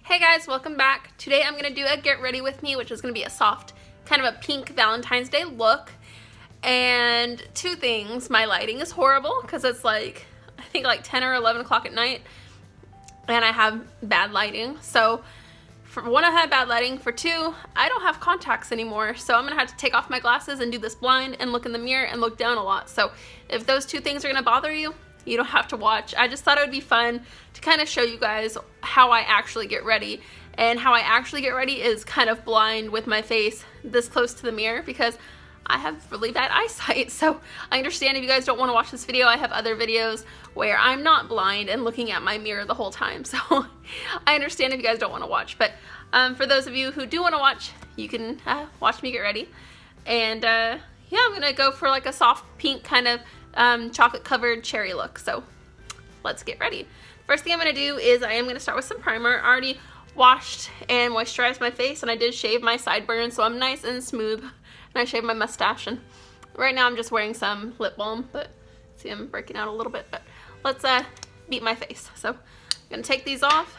Hey guys, welcome back. Today I'm going to do a get ready with me, which is going to be a soft, kind of a pink Valentine's Day look. And two things, my lighting is horrible because it's like, I think like 10 or 11 o'clock at night and I have bad lighting. So for one, I had bad lighting. For two, I don't have contacts anymore. So I'm going to have to take off my glasses and do this blind and look in the mirror and look down a lot. So if those two things are going to bother you, you don't have to watch. I just thought it would be fun to kind of show you guys how I actually get ready. And how I actually get ready is kind of blind with my face this close to the mirror because I have really bad eyesight. So I understand if you guys don't want to watch this video. I have other videos where I'm not blind and looking at my mirror the whole time. So I understand if you guys don't want to watch. But for those of you who do want to watch, you can watch me get ready. And yeah, I'm going to go for like a soft pink kind of chocolate covered cherry look. So let's get ready. First thing I'm going to do is I am going to start with some primer. I already washed and moisturized my face, and I did shave my sideburns, so I'm nice and smooth. And I shaved my mustache, and right now I'm just wearing some lip balm, but see, I'm breaking out a little bit. But let's beat my face. So I'm going to take these off,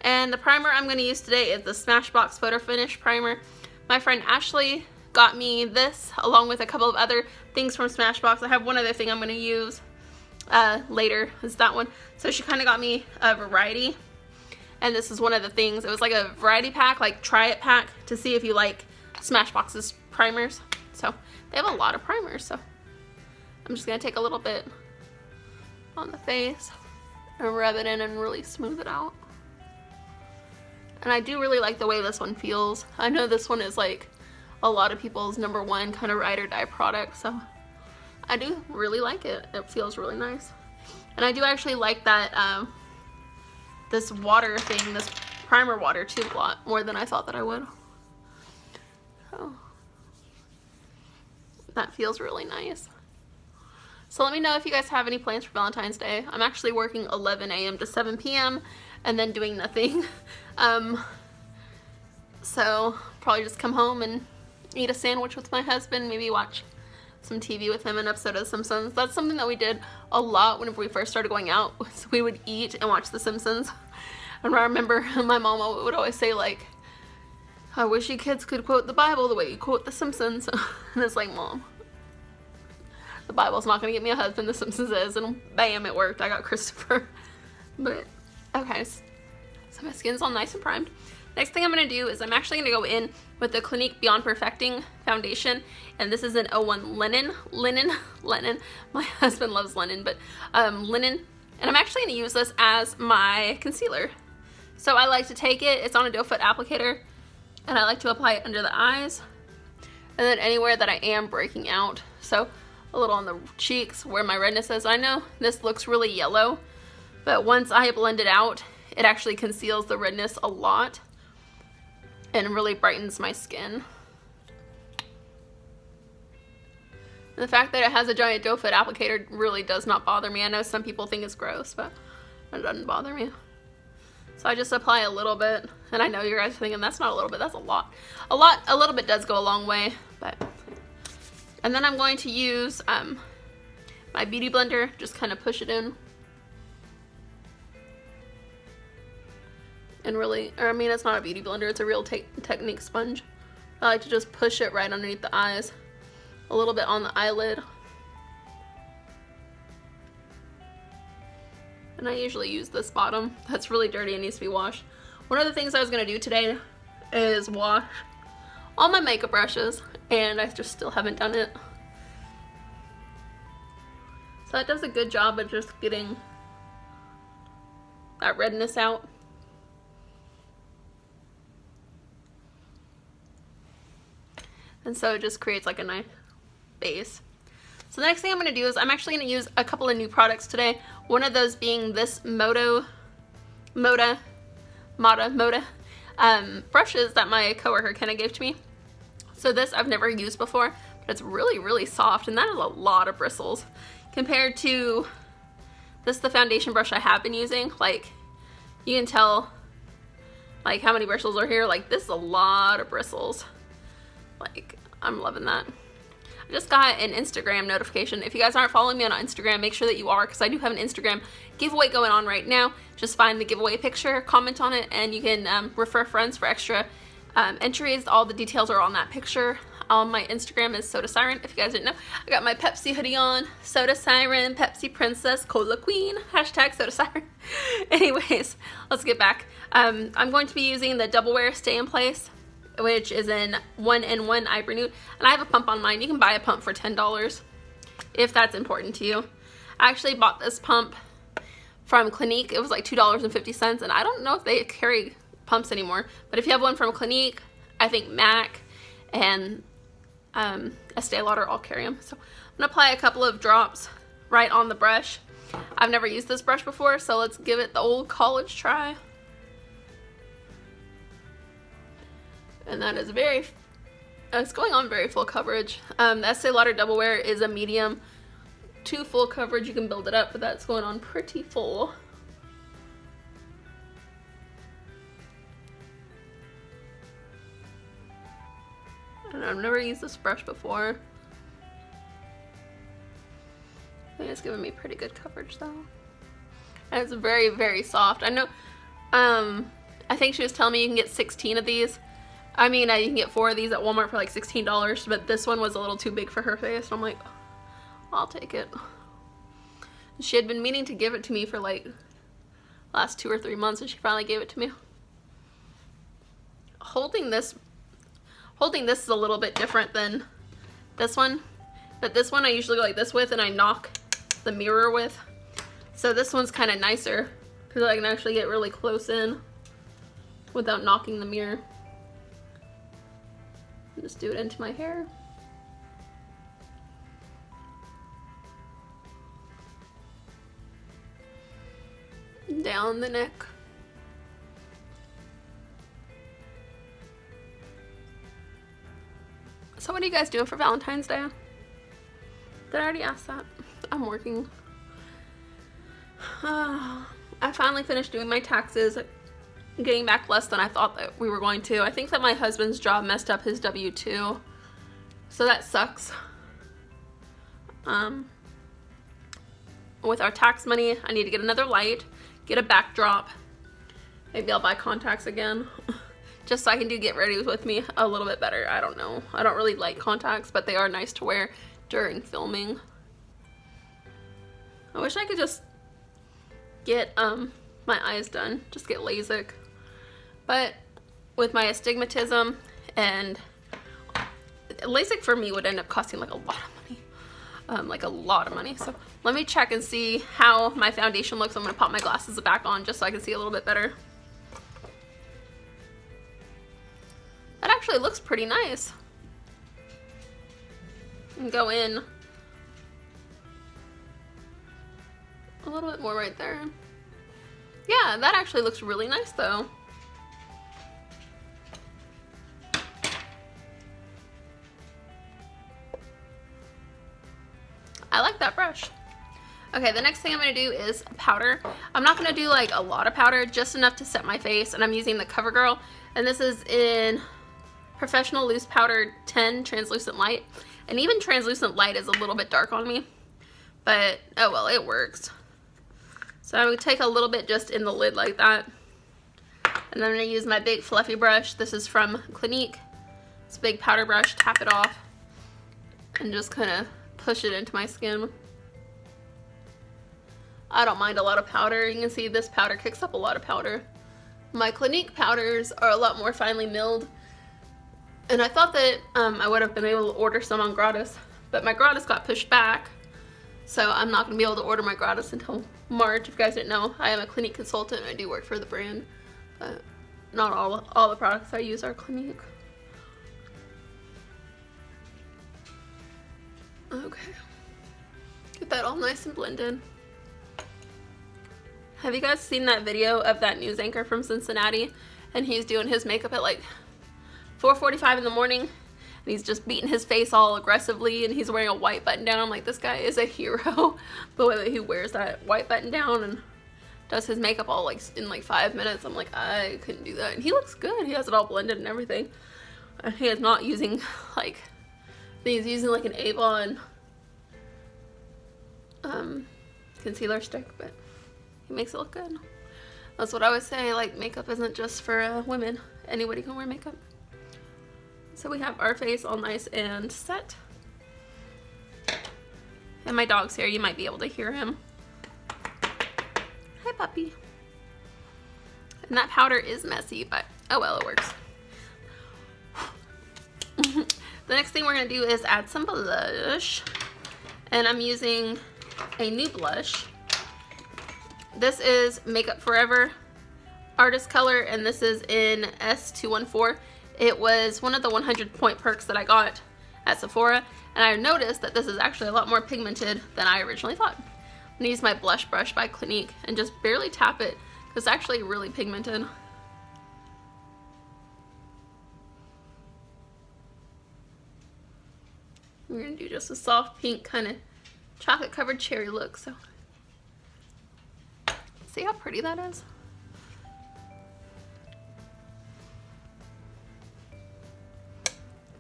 and the primer I'm going to use today is the Smashbox PhotoFinish primer. My friend Ashley got me this along with a couple of other things from Smashbox. I have one other thing I'm going to use later, is that one. So she kind of got me a variety, and this is one of the things. It was like a variety pack, like try it pack, to see if you like Smashbox's primers. So they have a lot of primers, so I'm just going to take a little bit on the face and rub it in and really smooth it out. And I do really like the way this one feels. I know this one is like a lot of people's #1 kind of ride or die product, so I do really like it. It feels really nice. And I do actually like that this water thing, this primer water too, a lot more than I thought that I would. So that feels really nice. So let me know if you guys have any plans for Valentine's Day. I'm actually working 11 a.m. to 7 p.m. and then doing nothing. So probably just come home and eat a sandwich with my husband, maybe watch some TV with him, an episode of The Simpsons. That's something that we did a lot whenever we first started going out. So we would eat and watch The Simpsons. And I remember my mom would always say, like, I wish you kids could quote the Bible the way you quote The Simpsons. And it's like, Mom, the Bible's not going to get me a husband, The Simpsons is. And bam, it worked. I got Christopher. But, okay, so my skin's all nice and primed. Next thing I'm going to do is I'm actually going to go in with the Clinique Beyond Perfecting foundation, and this is an 01 linen. My husband loves linen, but linen. And I'm actually going to use this as my concealer. So I like to take it, it's on a doe foot applicator, and I like to apply it under the eyes, and then anywhere that I am breaking out. So a little on the cheeks where my redness is. I know this looks really yellow, but once I blend it out, it actually conceals the redness a lot and really brightens my skin. And the fact that it has a giant doe foot applicator really does not bother me. I know some people think it's gross, but it doesn't bother me. So I just apply a little bit, and I know you guys are thinking that's not a little bit, that's a lot. A little bit does go a long way, but. And then I'm going to use my beauty blender, just kind of push it in. And really, or I mean, it's not a beauty blender, it's a real Technique sponge. I like to just push it right underneath the eyes, a little bit on the eyelid. And I usually use this bottom. That's really dirty and needs to be washed. One of the things I was going to do today is wash all my makeup brushes, and I just still haven't done it. So that does a good job of just getting that redness out. And so it just creates like a nice base. So the next thing I'm going to do is I'm actually going to use a couple of new products today. One of those being this Moda brushes that my coworker Kenna gave to me. So this I've never used before, but it's really, really soft, and that is a lot of bristles compared to this, the foundation brush I have been using. Like, you can tell like how many bristles are here. Like, this is a lot of bristles. Like, I'm loving that. I just got an Instagram notification. If you guys aren't following me on Instagram, make sure that you are, because I do have an Instagram giveaway going on right now. Just find the giveaway picture, comment on it, and you can refer friends for extra entries. All the details are on that picture. My Instagram is SodaSiren, if you guys didn't know. I got my Pepsi hoodie on. SodaSiren, Pepsi Princess, Cola Queen, hashtag SodaSiren. Anyways, let's get back. I'm going to be using the Double Wear Stay in Place, which is in 1-in-1 Ivory Nude. And I have a pump on mine. You can buy a pump for $10 if that's important to you. I actually bought this pump from Clinique. It was like $2.50, and I don't know if they carry pumps anymore. But if you have one from Clinique, I think MAC and Estée Lauder all carry them. So I'm gonna apply a couple of drops right on the brush. I've never used this brush before, so let's give it the old college try. And that is it's going on very full coverage. The Estée Lauder Double Wear is a medium to full coverage. You can build it up, but that's going on pretty full. And I've never used this brush before. I think it's giving me pretty good coverage though. And it's very, very soft. I know, I think she was telling me you can get 16 of these. I mean, you can get 4 of these at Walmart for like $16, but this one was a little too big for her face. And I'm like, I'll take it. She had been meaning to give it to me for like last 2 or 3 months, and she finally gave it to me. Holding this is a little bit different than this one, but this one I usually go like this with, and I knock the mirror with. So this one's kind of nicer because I can actually get really close in without knocking the mirror. Just do it into my hair. Down the neck. So what are you guys doing for Valentine's Day? Did I already ask that? I'm working. I finally finished doing my taxes. Getting back less than I thought that we were going to. I think that my husband's job messed up his W-2. So that sucks. With our tax money, I need to get another light, get a backdrop. Maybe I'll buy contacts again. Just so I can do Get Ready With Me a little bit better. I don't know. I don't really like contacts, but they are nice to wear during filming. I wish I could just get my eyes done. Just get LASIK. But with my astigmatism, and LASIK for me would end up costing like a lot of money. So let me check and see how my foundation looks. I'm gonna pop my glasses back on just so I can see a little bit better. That actually looks pretty nice. And go in a little bit more right there. Yeah, that actually looks really nice though. I like that brush. Okay, the next thing I'm going to do is powder. I'm not going to do like a lot of powder, just enough to set my face, and I'm using the CoverGirl, and this is in Professional Loose Powder 10 Translucent Light. And even Translucent Light is a little bit dark on me, but oh well, it works. So I would take a little bit just in the lid like that, and then I'm going to use my big fluffy brush. This is from Clinique. It's a big powder brush. Tap it off and just kind of push it into my skin. I don't mind a lot of powder. You can see this powder kicks up a lot of powder. My Clinique powders are a lot more finely milled, and I thought that I would have been able to order some on Gratis, but my Gratis got pushed back, so I'm not going to be able to order my Gratis until March. If you guys didn't know, I am a Clinique consultant and I do work for the brand, but not all the products I use are Clinique. Okay, get that all nice and blended. Have you guys seen that video of that news anchor from Cincinnati? And he's doing his makeup at like 4:45 in the morning, and he's just beating his face all aggressively, and he's wearing a white button down. I'm like, this guy is a hero. The way that he wears that white button down and does his makeup all like in like 5 minutes. I'm like, I couldn't do that. And he looks good. He has it all blended and everything. And he is not using like He's using like an Avon concealer stick, but he makes it look good. That's what I always say, like makeup isn't just for women. Anybody can wear makeup. So we have our face all nice and set. And my dog's here, you might be able to hear him. Hi puppy. And that powder is messy, but oh well, it works. The next thing we're going to do is add some blush. And I'm using a Nude blush. This is Makeup Forever Artist Color, and this is in S214. It was one of the 100 point perks that I got at Sephora, and I noticed that this is actually a lot more pigmented than I originally thought. I'm going to use my blush brush by Clinique and just barely tap it, because it's actually really pigmented. We're going to do just a soft pink kind of chocolate covered cherry look. So see how pretty that is?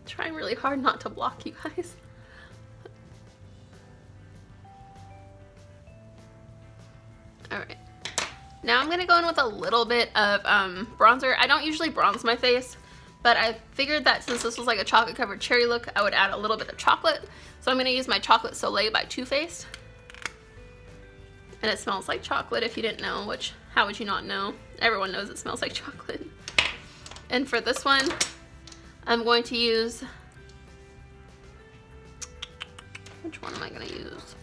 Trying really hard not to block you guys. Alright. Now I'm going to go in with a little bit of bronzer. I don't usually bronze my face, but I figured that since this was like a chocolate covered cherry look, I would add a little bit of chocolate. So I'm going to use my Chocolate Soleil by Too Faced. And it smells like chocolate if you didn't know, which how would you not know? Everyone knows it smells like chocolate. And for this one, I'm going to use, which one am I going to use?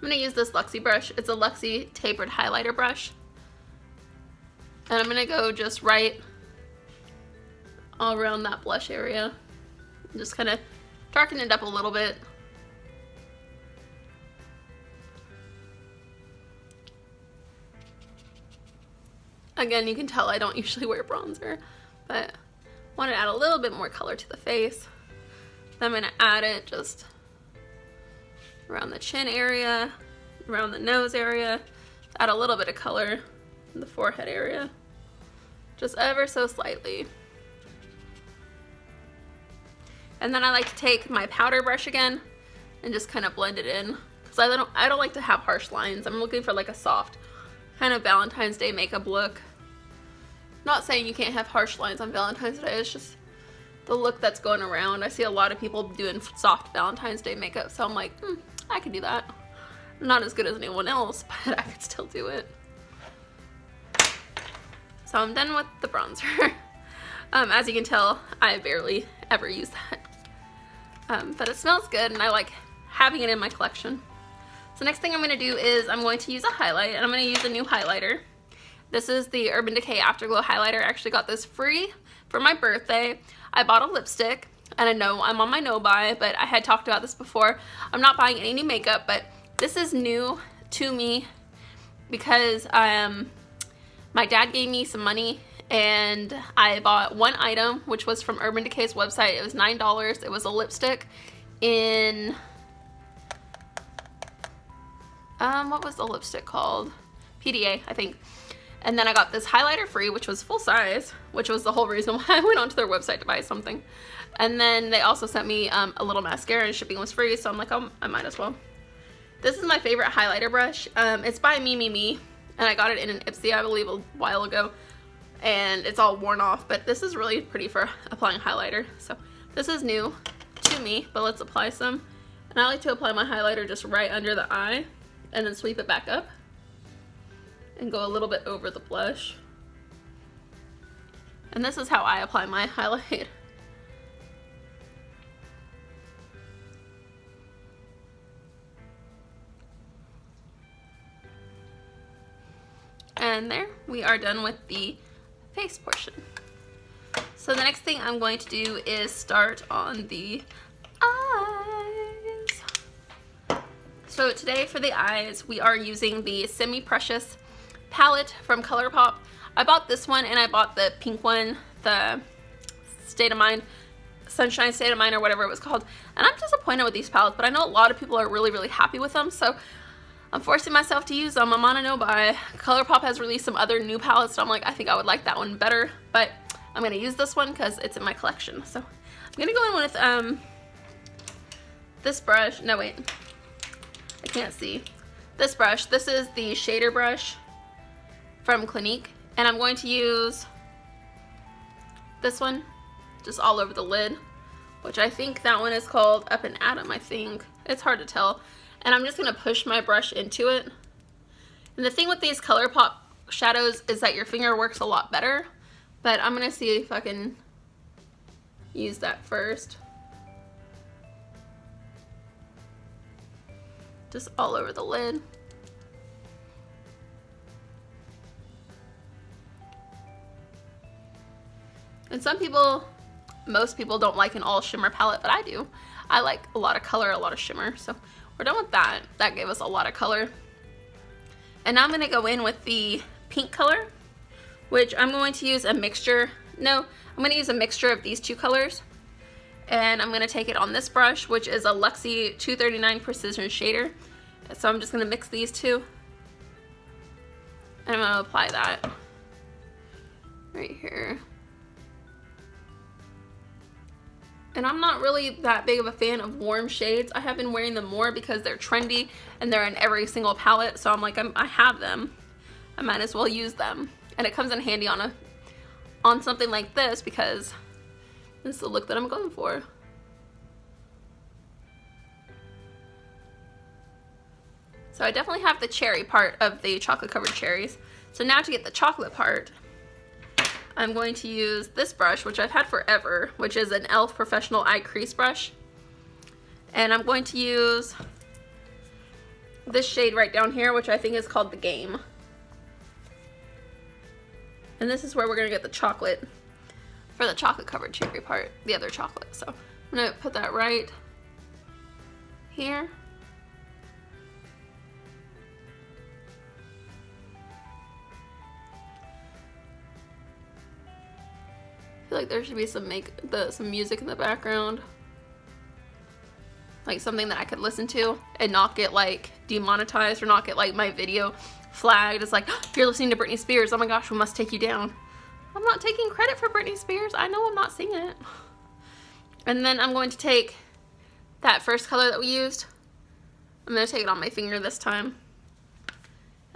I'm going to use this Luxie brush. It's a Luxie tapered highlighter brush. And I'm going to go just right all around that blush area. Just kind of darken it up a little bit. Again, you can tell I don't usually wear bronzer, but want to add a little bit more color to the face. Then I'm going to add it just around the chin area, around the nose area, add a little bit of color in the forehead area, just ever so slightly. And then I like to take my powder brush again and just kind of blend it in, because I don't like to have harsh lines. I'm looking for like a soft kind of Valentine's Day makeup look. Not saying you can't have harsh lines on Valentine's Day, it's just the look that's going around. I see a lot of people doing soft Valentine's Day makeup, so I'm like, I could do that. I'm not as good as anyone else, but I could still do it. So I'm done with the bronzer. As you can tell, I barely ever use that. But it smells good and I like having it in my collection. So next thing I'm going to do is I'm going to use a highlight, and I'm going to use a new highlighter. This is the Urban Decay Afterglow highlighter. I actually got this free for my birthday. I bought a lipstick, and I know I'm on my no buy, but I had talked about this before. I'm not buying any new makeup, but this is new to me because my dad gave me some money and I bought one item, which was from Urban Decay's website. It was $9. It was a lipstick in what was the lipstick called? PDA, I think. And then I got this highlighter free, which was full size, which was the whole reason why I went onto their website to buy something. And then they also sent me a little mascara, and shipping was free, so I'm like, oh, I might as well. This is my favorite highlighter brush. It's by MeMeMe, and I got it in an Ipsy, I believe, a while ago. And it's all worn off, but this is really pretty for applying highlighter. So this is new to me, but let's apply some. And I like to apply my highlighter just right under the eye, and then sweep it back up and go a little bit over the blush. And this is how I apply my highlight. And there, we are done with the face portion. So the next thing I'm going to do is start on the eyes. So today for the eyes, we are using the Semi Precious palette from ColourPop. I bought this one, and I bought the pink one, the State of Mind, Sunshine State of Mind, or whatever it was called. And I'm disappointed with these palettes, but I know a lot of people are really, really happy with them, so I'm forcing myself to use them. I'm on a no buy. ColourPop has released some other new palettes, so I'm like, I think I would like that one better, but I'm going to use this one because it's in my collection. So gonna go in with this brush. No, wait, I can't see. This brush, this is the shader brush from Clinique, and I'm going to use this one just all over the lid, which I think that one is called Up and Atom, I think. It's hard to tell. And I'm just gonna push my brush into it. And the thing with these ColourPop shadows is that your finger works a lot better, but I'm gonna see if I can use that first. Just all over the lid. And some people, most people don't like an all shimmer palette, but I do. I like a lot of color, a lot of shimmer. So we're done with that. That gave us a lot of color. And now I'm gonna go in with the pink color, which I'm going to use a mixture. No, I'm gonna use a mixture of these two colors. And I'm gonna take it on this brush, which is a Luxie 239 Precision Shader. So I'm just gonna mix these two. And I'm gonna apply that right here. And I'm not really that big of a fan of warm shades. I have been wearing them more because they're trendy and they're in every single palette. So I'm like, I have them. I might as well use them. And it comes in handy on something like this because this is the look that I'm going for. So I definitely have the cherry part of the chocolate covered cherries. So now to get the chocolate part, I'm going to use this brush, which I've had forever, which is an e.l.f. Professional Eye Crease Brush. And I'm going to use this shade right down here, which I think is called The Game. And this is where we're gonna get the chocolate for the chocolate covered cherry part, the other chocolate. So I'm gonna put that right here. I feel like there should be some music in the background, like something that I could listen to and not get like demonetized or not get like my video flagged. It's like, oh, you're listening to Britney Spears, oh my gosh, we must take you down. I'm not taking credit for Britney Spears. I know I'm not singing it. And then I'm going to take that first color that we used. I'm going to take it on my finger this time.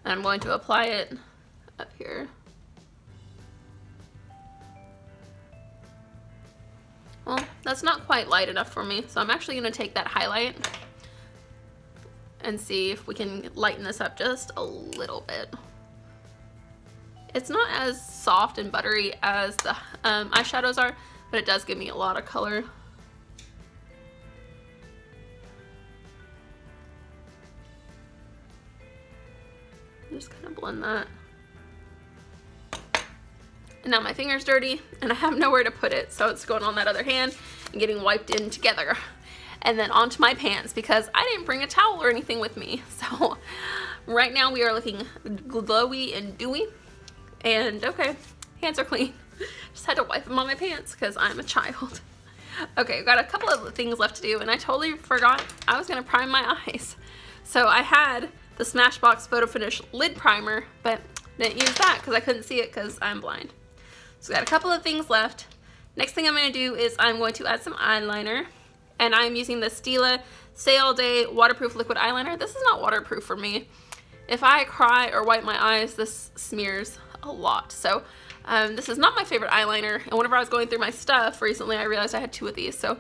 And I'm going to apply it up here. Well, that's not quite light enough for me, so I'm actually going to take that highlight and see if we can lighten this up just a little bit. It's not as soft and buttery as the eyeshadows are, but it does give me a lot of color. Just kind of blend that. And now my finger's dirty and I have nowhere to put it, so it's going on that other hand and getting wiped in together. And then onto my pants because I didn't bring a towel or anything with me. So right now we are looking glowy and dewy. And okay, hands are clean. Just had to wipe them on my pants because I'm a child. Okay, I've got a couple of things left to do and I totally forgot I was gonna prime my eyes. So I had the Smashbox PhotoFinish lid primer, but didn't use that because I couldn't see it because I'm blind. So I got a couple of things left. Next thing I'm going to do is I'm going to add some eyeliner. And I'm using the Stila Stay All Day Waterproof Liquid Eyeliner. This is not waterproof for me. If I cry or wipe my eyes, this smears a lot. So this is not my favorite eyeliner. And whenever I was going through my stuff recently, I realized I had two of these. So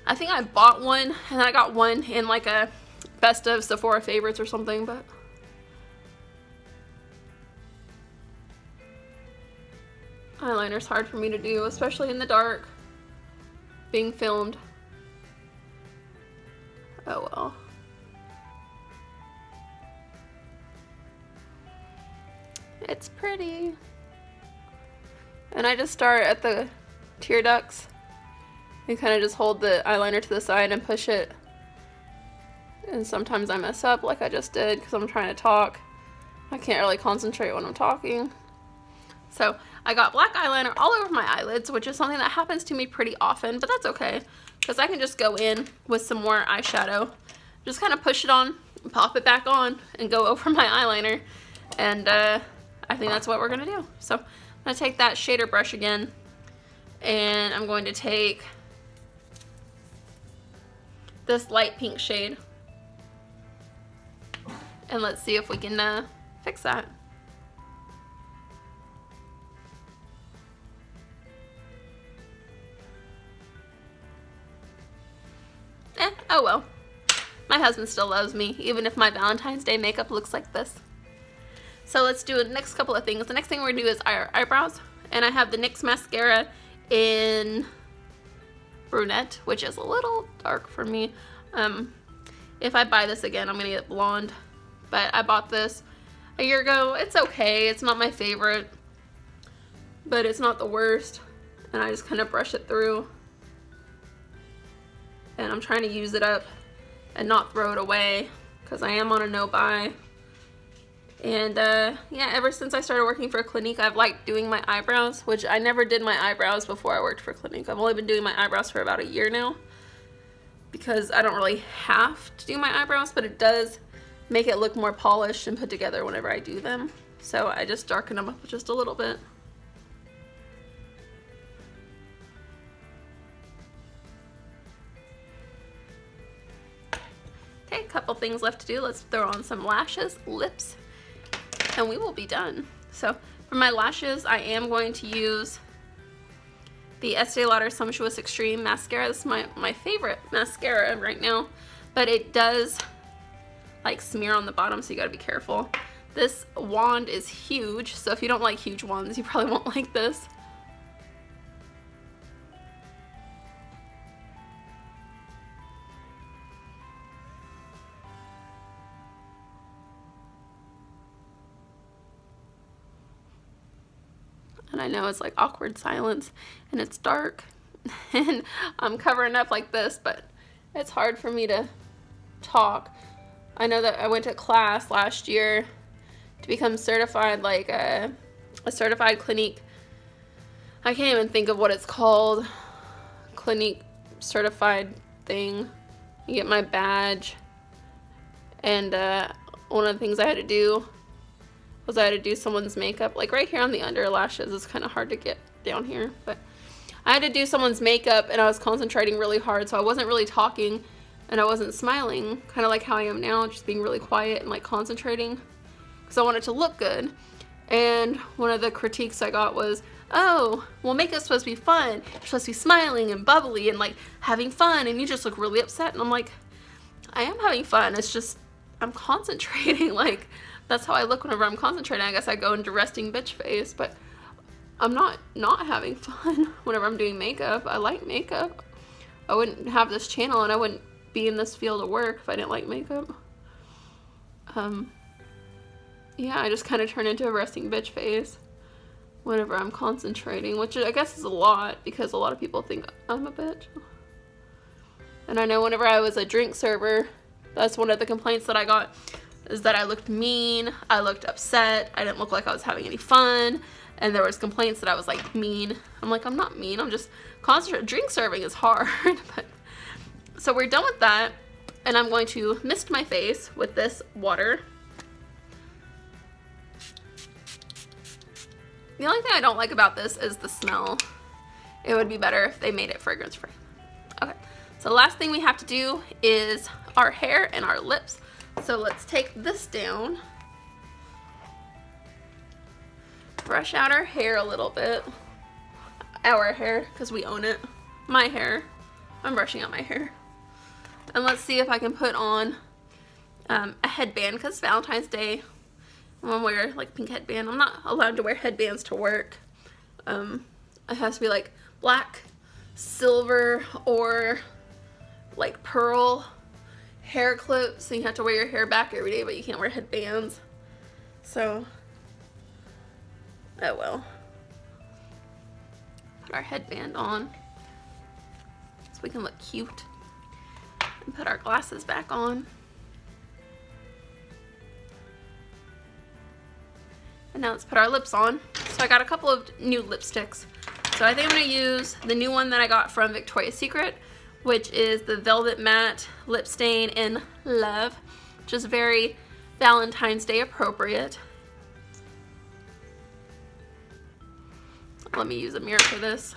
I think I bought one and then I got one in like a best of Sephora favorites or something. But eyeliner's hard for me to do, especially in the dark, being filmed. Oh well. It's pretty. And I just start at the tear ducts and kind of just hold the eyeliner to the side and push it. And sometimes I mess up like I just did because I'm trying to talk. I can't really concentrate when I'm talking. So I got black eyeliner all over my eyelids, which is something that happens to me pretty often, but that's okay because I can just go in with some more eyeshadow, just kind of push it on, pop it back on, and go over my eyeliner. And I think that's what we're gonna do. So I'm gonna take that shader brush again, and I'm going to take this light pink shade. And let's see if we can fix that. Oh well. My husband still loves me, even if my Valentine's Day makeup looks like this. So let's do the next couple of things. The next thing we're gonna do is our eyebrows. And I have the NYX mascara in Brunette, which is a little dark for me. If I buy this again, I'm gonna get blonde. But I bought this a year ago. It's okay, it's not my favorite, but it's not the worst. And I just kind of brush it through. And I'm trying to use it up and not throw it away because I am on a no buy. And yeah, ever since I started working for Clinique, I've liked doing my eyebrows, which I never did my eyebrows before I worked for Clinique. I've only been doing my eyebrows for about a year now because I don't really have to do my eyebrows, but it does make it look more polished and put together whenever I do them. So I just darken them up just a little bit. Okay, a couple things left to do. Let's throw on some lashes, lips, and we will be done. So for my lashes, I am going to use the Estee Lauder Sumptuous Extreme Mascara. This is my favorite mascara right now, but it does like smear on the bottom, so you gotta be careful. This wand is huge, so if you don't like huge wands, you probably won't like this. And I know it's like awkward silence and it's dark and I'm covering up like this, but it's hard for me to talk. I know that I went to class last year to become certified, like a certified Clinique. I can't even think of what it's called. Clinique certified thing. You get my badge. And one of the things I had to do was I had to do someone's makeup, like right here on the under lashes. It's kind of hard to get down here, but I had to do someone's makeup and I was concentrating really hard, so I wasn't really talking and I wasn't smiling, kind of like how I am now, just being really quiet and like concentrating because I wanted to look good. And one of the critiques I got was, oh, well, makeup's supposed to be fun. You're supposed to be smiling and bubbly and like having fun, and you just look really upset. And I'm like, I am having fun. It's just I'm concentrating. Like, that's how I look whenever I'm concentrating. I guess I go into resting bitch face, but I'm not having fun whenever I'm doing makeup. I like makeup. I wouldn't have this channel and I wouldn't be in this field of work if I didn't like makeup. Yeah, I just kind of turn into a resting bitch face whenever I'm concentrating, which I guess is a lot because a lot of people think I'm a bitch. And I know whenever I was a drink server, that's one of the complaints that I got, is that I looked mean, I looked upset, I didn't look like I was having any fun, and there was complaints that I was like mean. I'm like, I'm not mean, I'm just concentrating. Drink serving is hard. But, so we're done with that, and I'm going to mist my face with this water. The only thing I don't like about this is the smell. It would be better if they made it fragrance free. Okay, so the last thing we have to do is our hair and our lips. So let's take this down, brush out our hair a little bit. Our hair, because we own it. My hair. I'm brushing out my hair. And let's see if I can put on a headband, because Valentine's Day, I'm gonna wear like a pink headband. I'm not allowed to wear headbands to work. It has to be like black, silver, or like pearl hair clips, so you have to wear your hair back every day, but you can't wear headbands. So, oh well. Put our headband on so we can look cute. And put our glasses back on. And now let's put our lips on. So I got a couple of new lipsticks. So I think I'm going to use the new one that I got from Victoria's Secret, which is the Velvet Matte Lip Stain in Love, which is very Valentine's Day appropriate. Let me use a mirror for this.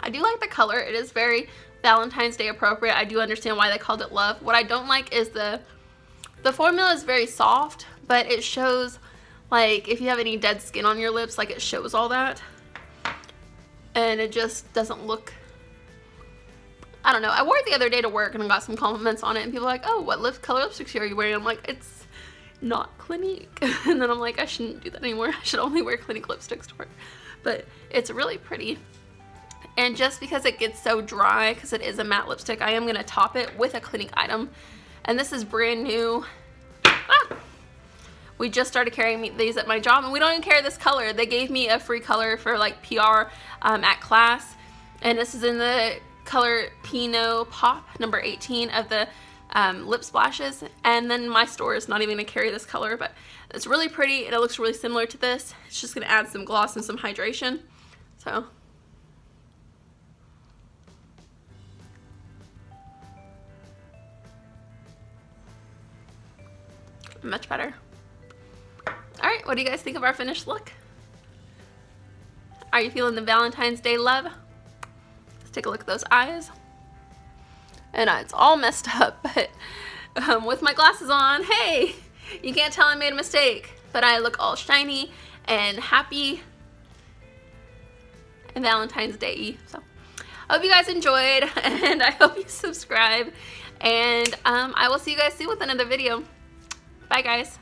I do like the color. It is very Valentine's Day appropriate. I do understand why they called it Love. What I don't like is the formula is very soft, but it shows, like, if you have any dead skin on your lips, like, it shows all that. And it just doesn't look, I don't know. I wore it the other day to work and I got some compliments on it, and people were like, oh, what color lipsticks are you wearing? I'm like, it's not Clinique. And then I'm like, I shouldn't do that anymore. I should only wear Clinique lipsticks to work. But it's really pretty. And just because it gets so dry, because it is a matte lipstick, I am going to top it with a Clinique item. And this is brand new. We just started carrying these at my job, and we don't even carry this color. They gave me a free color for like PR at class. And this is in the color Pinot Pop, number 18 of the lip splashes. And then my store is not even going to carry this color, but it's really pretty and it looks really similar to this. It's just going to add some gloss and some hydration. So much better. Alright, what do you guys think of our finished look? Are you feeling the Valentine's Day love? Let's take a look at those eyes. And it's all messed up, but with my glasses on, hey, you can't tell I made a mistake. But I look all shiny and happy and Valentine's Day-y. So I hope you guys enjoyed, and I hope you subscribe. And I will see you guys soon with another video. Bye, guys.